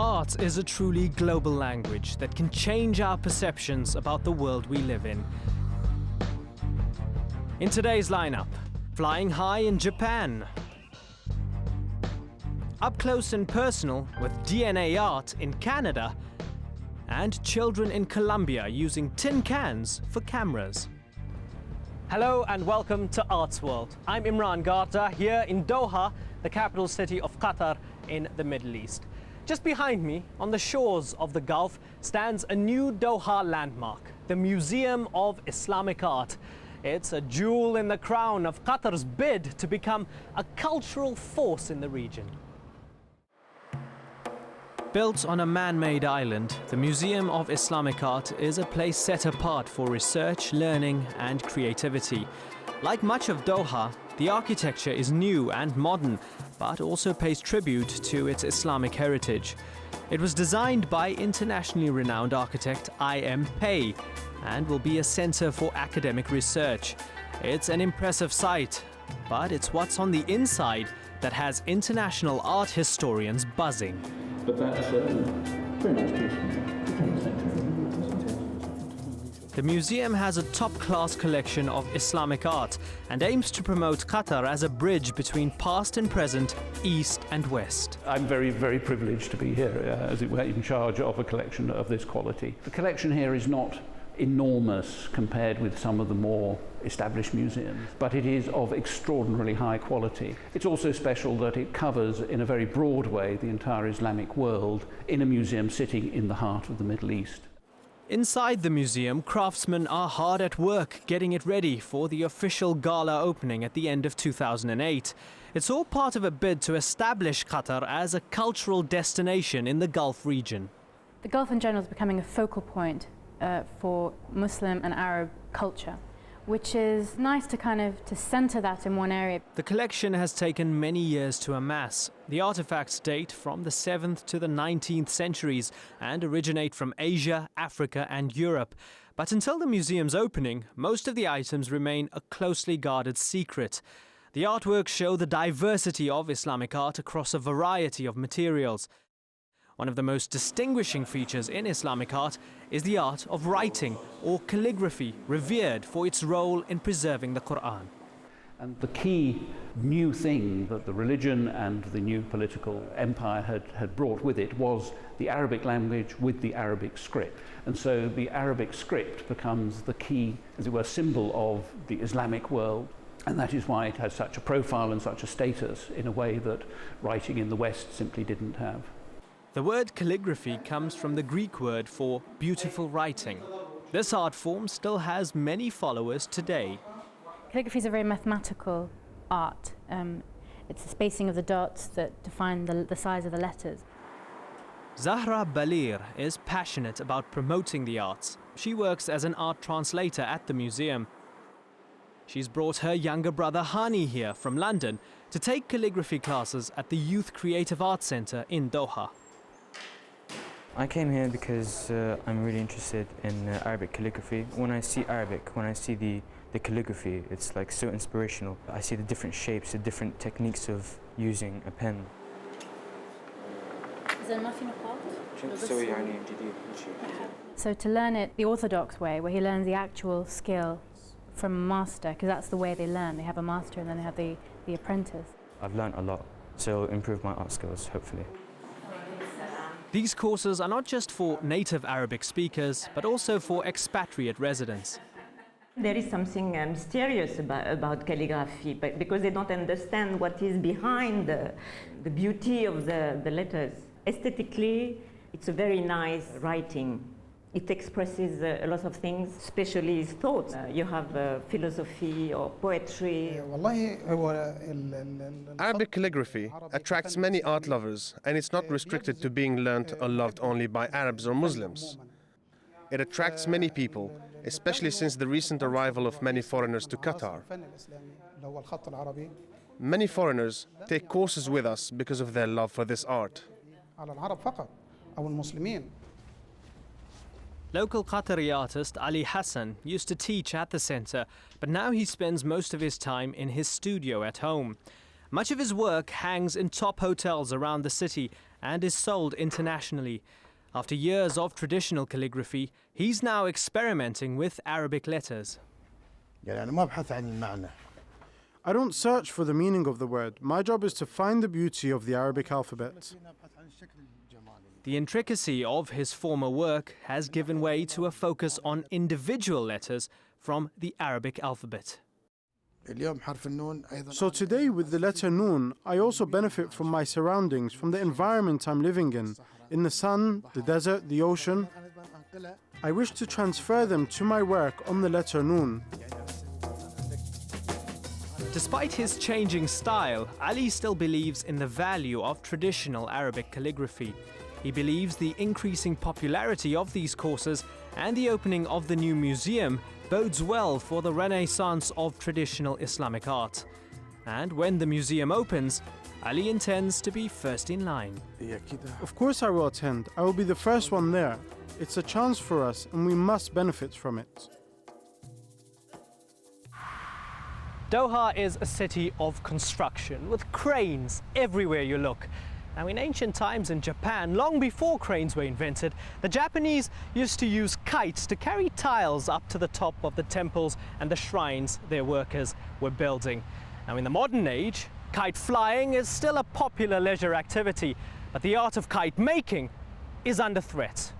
Art is a truly global language that can change our perceptions about the world we live in. In today's lineup, flying high in Japan, up close and personal with DNA art in Canada, and children in Colombia using tin cans for cameras. Hello and welcome to Artsworld. I'm Imran Garta here in Doha, the capital city of Qatar in the Middle East. Just behind me, on the shores of the Gulf, stands a new Doha landmark, the Museum of Islamic Art. It's a jewel in the crown of Qatar's bid to become a cultural force in the region. Built on a man-made island, the Museum of Islamic Art is a place set apart for research, learning and creativity. Like much of Doha, the architecture is new and modern, but also pays tribute to its Islamic heritage. It was designed by internationally renowned architect I.M. Pei and will be a center for academic research. It's an impressive sight, but it's what's on the inside that has international art historians buzzing. But that's a very nice piece. The museum has a top-class collection of Islamic art and aims to promote Qatar as a bridge between past and present, East and West. I'm very, very privileged to be here, as it were, in charge of a collection of this quality. The collection here is not enormous compared with some of the more established museums, but it is of extraordinarily high quality. It's also special that it covers in a very broad way the entire Islamic world in a museum sitting in the heart of the Middle East. Inside the museum, craftsmen are hard at work getting it ready for the official gala opening at the end of 2008. It's all part of a bid to establish Qatar as a cultural destination in the Gulf region. The Gulf in general is becoming a focal point for Muslim and Arab culture, which is nice to center that in one area. The collection has taken many years to amass. The artifacts date from the 7th to the 19th centuries and originate from Asia, Africa and Europe. But until the museum's opening, most of the items remain a closely guarded secret. The artworks show the diversity of Islamic art across a variety of materials. One of the most distinguishing features in Islamic art is the art of writing, or calligraphy, revered for its role in preserving the Quran. And the key new thing that the religion and the new political empire had brought with it was the Arabic language with the Arabic script. And so the Arabic script becomes the key, as it were, symbol of the Islamic world. And that is why it has such a profile and such a status in a way that writing in the West simply didn't have. The word calligraphy comes from the Greek word for beautiful writing. This art form still has many followers today. Calligraphy is a very mathematical art. It's the spacing of the dots that define the size of the letters. ZAHRA BALIR is passionate about promoting the arts. She works as an art translator at the museum. She's brought her younger brother Hani here from London to take calligraphy classes at the Youth Creative Arts Centre in Doha. I came here because I'm really interested in Arabic calligraphy. When I see Arabic, when I see the calligraphy, it's like so inspirational. I see the different shapes, the different techniques of using a pen. So to learn it the orthodox way, where he learns the actual skill from a master, because that's the way they learn. They have a master and then they have the apprentice. I've learned a lot, so it'll improve my art skills, hopefully. These courses are not just for native Arabic speakers, but also for expatriate residents. There is something mysterious about calligraphy, because they don't understand what is behind the beauty of the letters. Aesthetically, it's a very nice writing. It expresses a lot of things, especially thoughts. You have philosophy or poetry. Arabic calligraphy attracts many art lovers, and it's not restricted to being learnt or loved only by Arabs or Muslims. It attracts many people, especially since the recent arrival of many foreigners to Qatar. Many foreigners take courses with us because of their love for this art. Local Qatari artist Ali Hassan used to teach at the centre, but now he spends most of his time in his studio at home. Much of his work hangs in top hotels around the city and is sold internationally. After years of traditional calligraphy, he's now experimenting with Arabic letters. I don't search for the meaning of the word. My job is to find the beauty of the Arabic alphabet. The intricacy of his former work has given way to a focus on individual letters from the Arabic alphabet. So today, with the letter Noon, I also benefit from my surroundings, from the environment I'm living in the sun, the desert, the ocean. I wish to transfer them to my work on the letter Noon. Despite his changing style, Ali still believes in the value of traditional Arabic calligraphy. He believes the increasing popularity of these courses and the opening of the new museum bodes well for the renaissance of traditional Islamic art. And when the museum opens, Ali intends to be first in line. Of course I will attend. I will be the first one there. It's a chance for us and we must benefit from it. Doha is a city of construction with cranes everywhere you look. Now, in ancient times in Japan, long before cranes were invented, the Japanese used to use kites to carry tiles up to the top of the temples and the shrines their workers were building. Now, in the modern age, kite flying is still a popular leisure activity, but the art of kite making is under threat.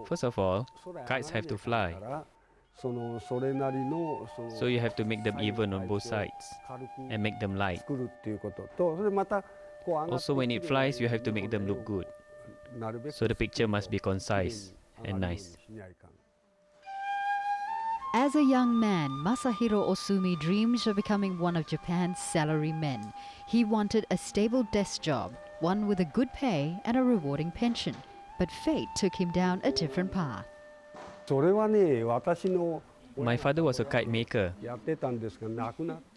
First of all, kites have to fly. So you have to make them even on both sides and make them light. Also, when it flies, you have to make them look good. So the picture must be concise and nice. As a young man, Masahiro Osumi dreamed of becoming one of Japan's salarymen. He wanted a stable desk job, one with a good pay and a rewarding pension. But fate took him down a different path. My father was a kite maker,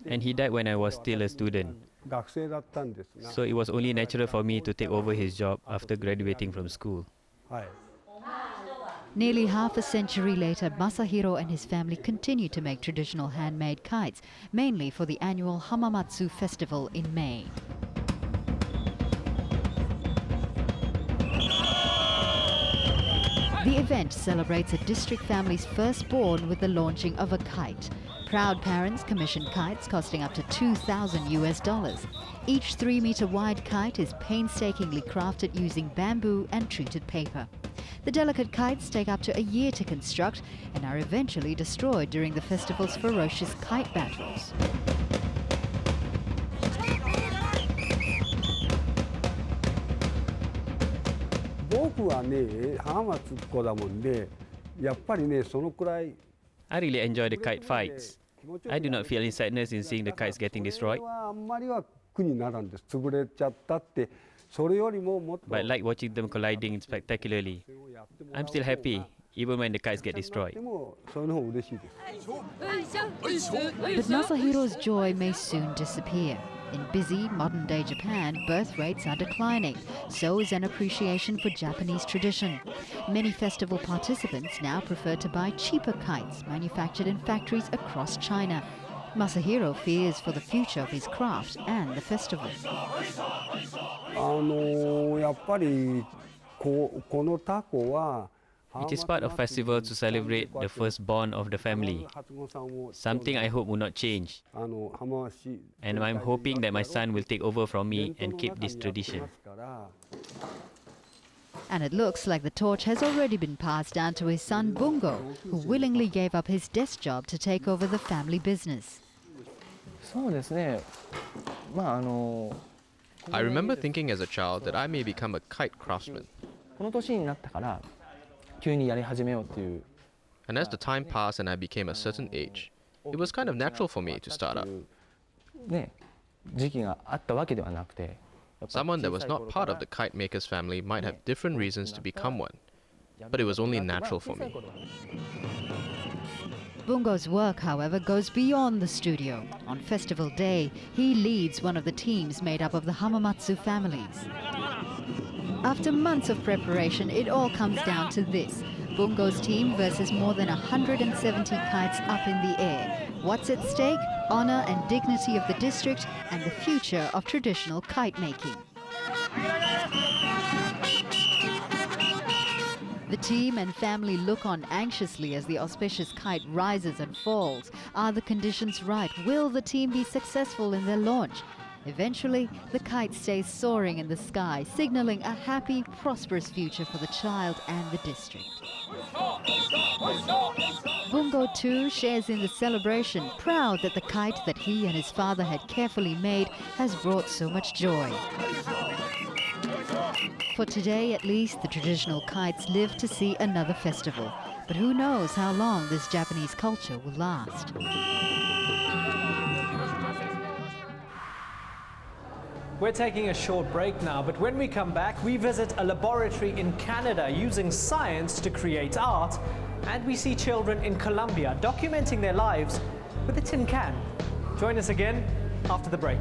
and he died when I was still a student. So it was only natural for me to take over his job after graduating from school. Nearly half a century later, Masahiro and his family continue to make traditional handmade kites, mainly for the annual Hamamatsu festival in May. The event celebrates a district family's firstborn with the launching of a kite. Proud parents commission kites costing up to $2,000. Each 3-meter wide kite is painstakingly crafted using bamboo and treated paper. The delicate kites take up to a year to construct and are eventually destroyed during the festival's ferocious kite battles. I really enjoy the kite fights. I do not feel any sadness in seeing the kites getting destroyed. But I like watching them colliding spectacularly. I'm still happy, even when the kites get destroyed. But Masahiro's joy may soon disappear. In busy, modern-day Japan, birth rates are declining. So is an appreciation for Japanese tradition. Many festival participants now prefer to buy cheaper kites manufactured in factories across China. Masahiro fears for the future of his craft and the festival. It is part of festival to celebrate the firstborn of the family, something I hope will not change. And I'm hoping that my son will take over from me and keep this tradition. And it looks like the torch has already been passed down to his son Bungo, who willingly gave up his desk job to take over the family business. I remember thinking as a child that I may become a kite craftsman. And as the time passed and I became a certain age, it was kind of natural for me to start up. Someone that was not part of the kite maker's family might have different reasons to become one, but it was only natural for me. Bungo's work, however, goes beyond the studio. On festival day, he leads one of the teams made up of the Hamamatsu families. After months of preparation, it all comes down to this. Bungo's team versus more than 170 kites up in the air. What's at stake? Honor and dignity of the district and the future of traditional kite making. The team and family look on anxiously as the auspicious kite rises and falls. Are the conditions right? Will the team be successful in their launch? Eventually, the kite stays soaring in the sky, signaling a happy, prosperous future for the child and the district. Bungo too shares in the celebration, proud that the kite that he and his father had carefully made has brought so much joy. For today, at least, the traditional kites live to see another festival. But who knows how long this Japanese culture will last. We're taking a short break now, but when we come back, we visit a laboratory in Canada using science to create art, and we see children in Colombia documenting their lives with a tin can. Join us again after the break.